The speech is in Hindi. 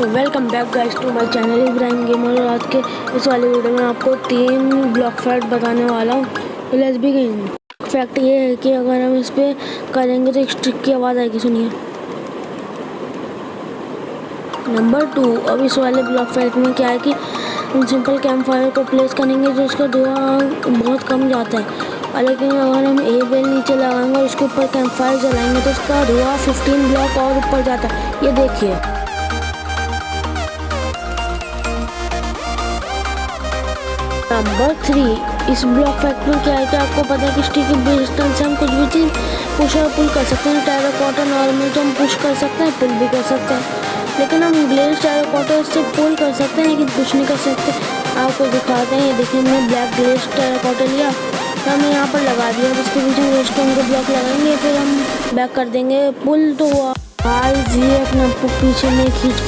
Welcome back guys to my channel Ibrahim gamer. और आज के इस वाले वीडियो में आपको 3 ब्लॉक फैक्ट बताने वाला हूँ। तो लेट्स बिगिन। फैक्ट ये है कि अगर हम इस पर करेंगे तो एक स्ट्रिक की आवाज़ आएगी, सुनिए। नंबर 2, अब इस वाले ब्लॉक फैक्ट में क्या है कि हम सिंपल कैंप फायर को प्लेस करेंगे जो उसका धुआं बहुत कम जाता है, और लेकिन अगर हम ए बेल नीचे लगाएंगे और उसके ऊपर कैंप फायर जलाएंगे तो उसका धुआं 15 ब्लॉक और ऊपर जाता है। ये देखिए। नंबर 3, इस ब्लॉक फैक्ट में क्या है कि आपको पता है कि स्टिकी डिस्टेंस से हम कुछ भी चीज़ पुश और पुल कर सकते हैं। टेराकोटा नॉर्मल तो हम पुश कर सकते हैं, पुल भी कर सकते हैं, लेकिन हम ग्लेज टेराकोटा से पुल कर सकते हैं लेकिन पुश नहीं कर सकते। आपको दिखाते हैं। ये देखिए, हमने ब्लैक ग्लेज टेराकोटा लिया तो हमने यहाँ पर लगा दिया। उसके बीच हम रेस्टोन को ब्लॉक लगाएंगे, फिर हम बैक कर देंगे। पुल तो हुआ। गाइस ये अपना पीछे नहीं खींच